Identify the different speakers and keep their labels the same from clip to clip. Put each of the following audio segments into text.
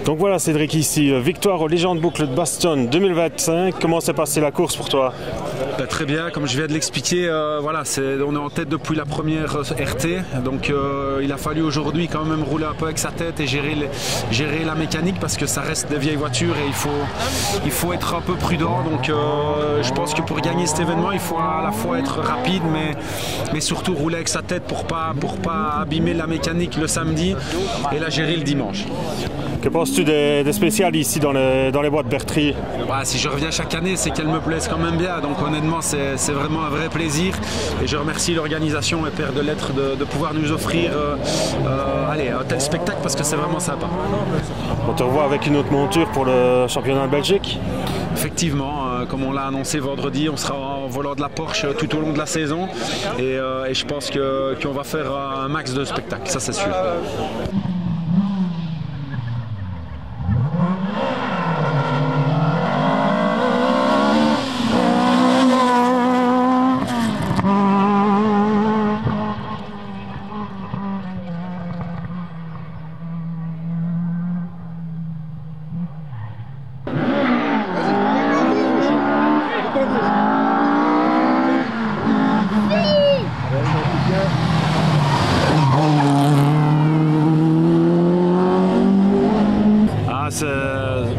Speaker 1: Donc voilà Cédric ici, victoire aux Légendes Boucle de Bastogne 2025. Comment s'est passée la course pour toi?
Speaker 2: Très bien, comme je viens de l'expliquer, voilà, on est en tête depuis la première RT, donc il a fallu aujourd'hui quand même rouler un peu avec sa tête et gérer la mécanique parce que ça reste des vieilles voitures et il faut être un peu prudent. Donc je pense que pour gagner cet événement, il faut à la fois être rapide mais surtout rouler avec sa tête pour pas abîmer la mécanique le samedi et la gérer le dimanche.
Speaker 1: Que penses-tu des spéciales ici dans les boîtes Bertry?
Speaker 2: Si je reviens chaque année, c'est qu'elles me plaisent quand même bien. Donc honnêtement, c'est vraiment un vrai plaisir. Et je remercie l'organisation et Père de Lettres de pouvoir nous offrir un tel spectacle parce que c'est vraiment sympa.
Speaker 1: On te revoit avec une autre monture pour le championnat de Belgique?
Speaker 2: Effectivement, comme on l'a annoncé vendredi, on sera en volant de la Porsche tout au long de la saison. Et je pense qu'on va faire un max de spectacles, ça c'est sûr.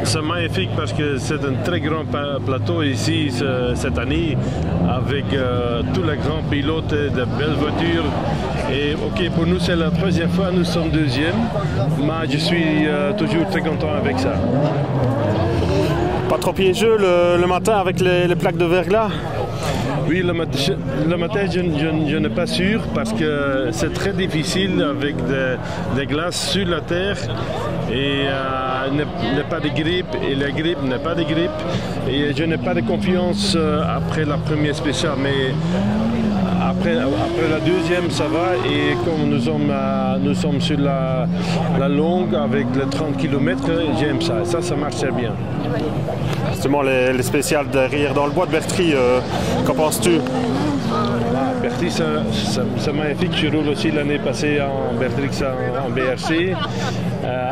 Speaker 3: C'est magnifique parce que c'est un très grand plateau ici cette année avec tous les grands pilotes, de belles voitures. Et ok, pour nous c'est la troisième fois, nous sommes deuxième, mais je suis toujours très content avec ça.
Speaker 1: Pas trop piégeux le matin avec les plaques de verglas?
Speaker 3: Oui, le matin, je n'ai pas sûr parce que c'est très difficile avec des glaces sur la terre et n'est pas de grippe et la grippe n'est pas de grippe et je n'ai pas de confiance après la première spéciale, mais après la deuxième ça va et comme nous sommes sur la longue avec les 30 km, j'aime ça, ça marche bien.
Speaker 1: Justement les spéciales derrière dans le bois de Bertry, qu'en penses-tu?
Speaker 3: Bertry c'est magnifique, je roule aussi l'année passée en Bertry en BRC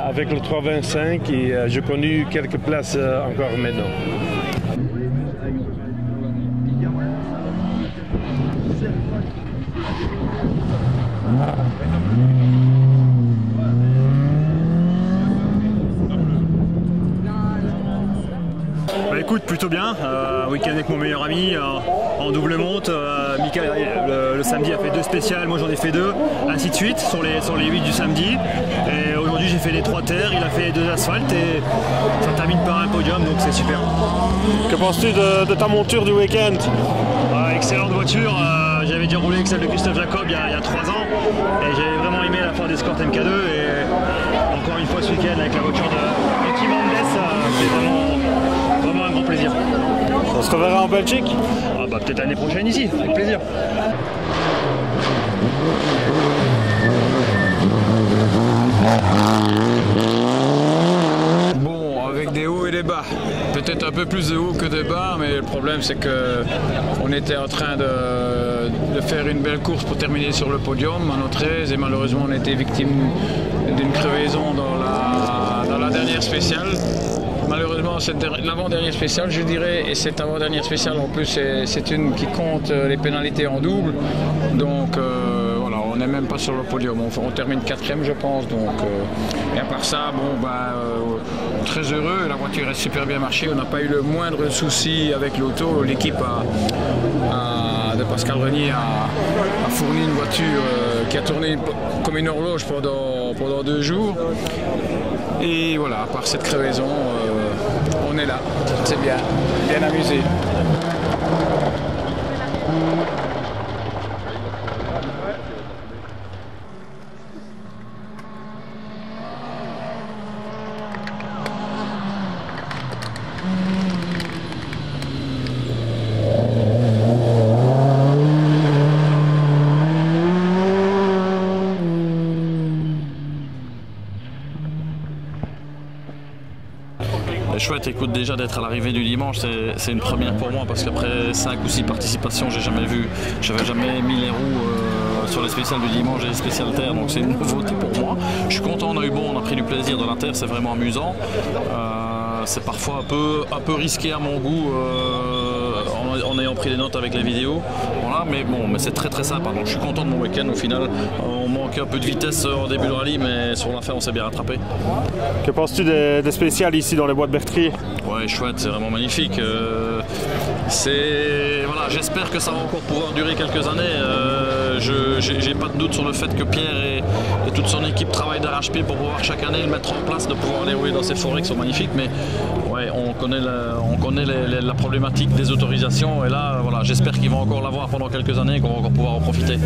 Speaker 3: avec le 325 et j'ai connu quelques places encore maintenant.
Speaker 4: écoute, plutôt bien. Week-end avec mon meilleur ami en double monte. Mika le samedi a fait 2 spéciales, moi j'en ai fait 2, ainsi de suite sur les 8 du samedi. Et aujourd'hui j'ai fait les 3 terres, il a fait 2 asphaltes et ça termine par un podium, donc c'est super.
Speaker 1: Que penses-tu de ta monture du week-end?
Speaker 4: Excellente voiture. J'avais déjà roulé avec celle de Christophe Jacob il y a 3 ans et j'avais vraiment aimé la Ford Escort MK2 et encore une fois ce week-end avec la voiture de Ricky Mendes, c'est vraiment un grand plaisir.
Speaker 1: On se reverra en Belgique?
Speaker 4: Peut-être l'année prochaine ici, avec plaisir.
Speaker 5: Bon, avec des hauts et des bas. Peut-être un peu plus de hauts que de bas, mais le problème c'est qu'on était en train de faire une belle course pour terminer sur le podium à notre aise et malheureusement on a été victime d'une crevaison dans la dernière spéciale. Malheureusement, l'avant-dernière spéciale, je dirais, et cette avant-dernière spéciale en plus, c'est une qui compte les pénalités en double. Donc voilà, on n'est même pas sur le podium. On termine 4e, je pense. Donc, et à part ça, bon, très heureux. La voiture a super bien marché. On n'a pas eu le moindre souci avec l'auto. L'équipe de Pascal Renier a fourni une voiture qui a tourné comme une horloge pendant 2 jours. Et voilà, à part cette crevaison, on est là. C'est bien amusé.
Speaker 6: Chouette, écoute, déjà d'être à l'arrivée du dimanche, c'est une première pour moi parce qu'après 5 ou 6 participations, j'avais jamais mis les roues sur les spéciales du dimanche et les spéciales terre, donc c'est une nouveauté pour moi. Je suis content, on a eu bon, on a pris du plaisir dans la terre, c'est vraiment amusant. C'est parfois un peu risqué à mon goût en ayant pris des notes avec les vidéos. Voilà, mais bon, mais c'est très sympa. Donc je suis content de mon week-end au final. On manquait un peu de vitesse au début de rallye, mais sur la fin on s'est bien rattrapé.
Speaker 1: Que penses-tu des spéciales ici dans les bois de Bertrier?
Speaker 6: Ouais, chouette, c'est vraiment magnifique. Voilà, j'espère que ça va encore pouvoir durer quelques années. J'ai pas de doute sur le fait que Pierre et toute son équipe travaillent d'arrache-pied pour pouvoir chaque année le mettre en place, de pouvoir aller rouler dans ces forêts qui sont magnifiques. Mais ouais, on connaît la problématique des autorisations et là, voilà, j'espère qu'ils vont encore l'avoir pendant quelques années et qu'on va encore pouvoir en profiter.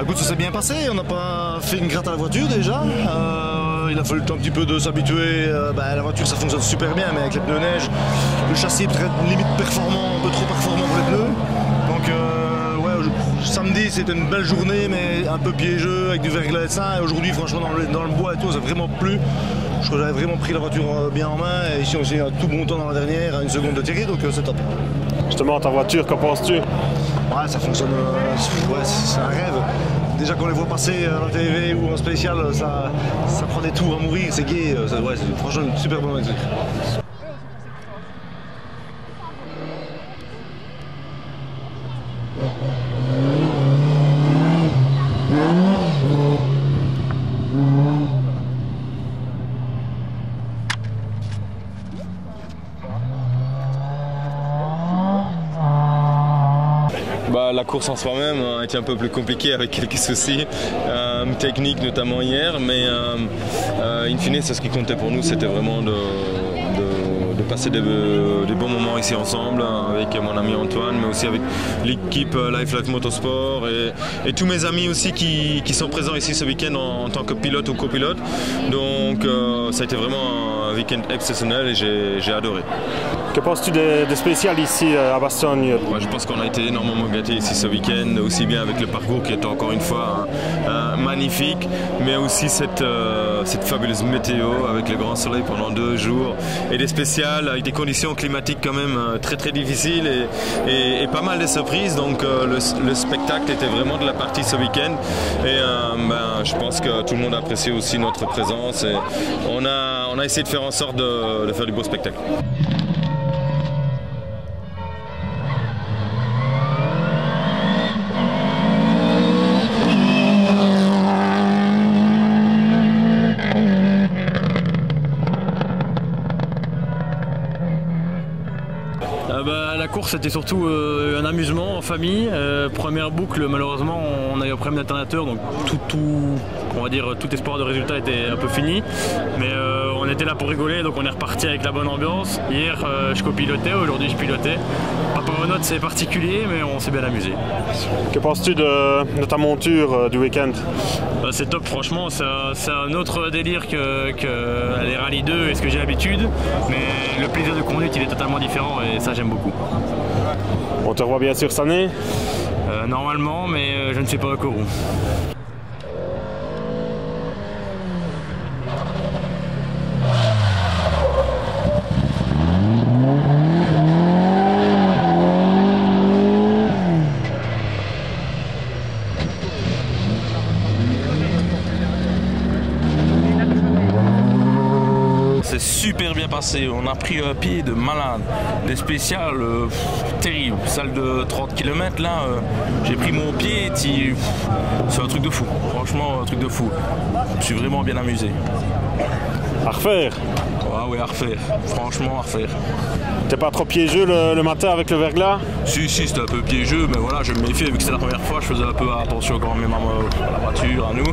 Speaker 7: Écoute, ça s'est bien passé, on n'a pas fait une gratte à la voiture déjà. Il a fallu un petit peu de s'habituer. La voiture ça fonctionne super bien, mais avec les pneus neige, le châssis est peut-être limite performant, un peu trop performant pour les pneus. Donc samedi c'était une belle journée, mais un peu piégeux avec du verglas et ça. Et aujourd'hui, franchement, dans le bois et tout, ça a vraiment plu. Je crois que j'avais vraiment pris la voiture bien en main. Et ici, on s'est un tout bon temps dans la dernière, à 1 seconde de Thierry, donc c'est top.
Speaker 1: Justement, ta voiture, qu'en penses-tu?
Speaker 7: Ouais, ça fonctionne, c'est un rêve. Déjà qu'on les voit passer à la TV ou en spécial, ça prend des tours à mourir, c'est gai. C'est franchement une super bonne voiture.
Speaker 8: La course en soi-même a été un peu plus compliquée avec quelques soucis techniques notamment hier, mais in fine c'est ce qui comptait pour nous, c'était vraiment de passer des bons moments ici ensemble avec mon ami Antoine, mais aussi avec l'équipe Life Motorsport et tous mes amis aussi qui sont présents ici ce week-end en tant que pilote ou copilote. Donc ça a été vraiment un week-end exceptionnel et j'ai adoré.
Speaker 1: Que penses-tu des spéciales ici à Bastogne?
Speaker 8: Ouais, je pense qu'on a été énormément gâtés ici ce week-end, aussi bien avec le parcours qui était encore une fois magnifique, mais aussi cette fabuleuse météo avec le grand soleil pendant 2 jours et des spéciales avec des conditions climatiques quand même très difficiles et pas mal de surprises. Donc le spectacle était vraiment de la partie ce week-end et je pense que tout le monde a apprécié aussi notre présence et on a essayé de faire en sorte de faire du beau spectacle.
Speaker 4: course, c'était surtout un amusement en famille. Première boucle, malheureusement, on a eu un problème d'alternateur, donc on va dire tout espoir de résultat était un peu fini. Mais on était là pour rigoler, donc on est reparti avec la bonne ambiance. Hier, je copilotais, aujourd'hui je pilotais. Paparonote, c'est particulier, mais on s'est bien amusé.
Speaker 1: Que penses-tu de ta monture du week-end?
Speaker 4: C'est top, franchement, c'est un autre délire que les Rallye 2 et ce que j'ai l'habitude, mais le plaisir de conduite il est totalement différent et ça j'aime beaucoup.
Speaker 1: On te revoit bien sûr cette année?
Speaker 4: Normalement, mais je ne sais pas encore où.
Speaker 6: C'est super bien passé, on a pris un pied de malade, des spéciales terribles, celle de 30 km là, j'ai pris mon pied, c'est un truc de fou, franchement un truc de fou, je me suis vraiment bien amusé.
Speaker 1: À refaire?
Speaker 6: Ah oui, à refaire, franchement à refaire.
Speaker 1: T'es pas trop piégeux le matin avec le verglas?
Speaker 6: Si, c'était un peu piégeux, mais voilà, je me méfiais, vu que c'était la première fois, je faisais un peu attention quand même à la voiture, à nous.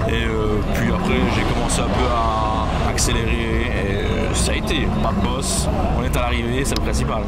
Speaker 6: Et puis après, j'ai commencé un peu à accélérer et ça a été, pas de boss, on est à l'arrivée, c'est le principal.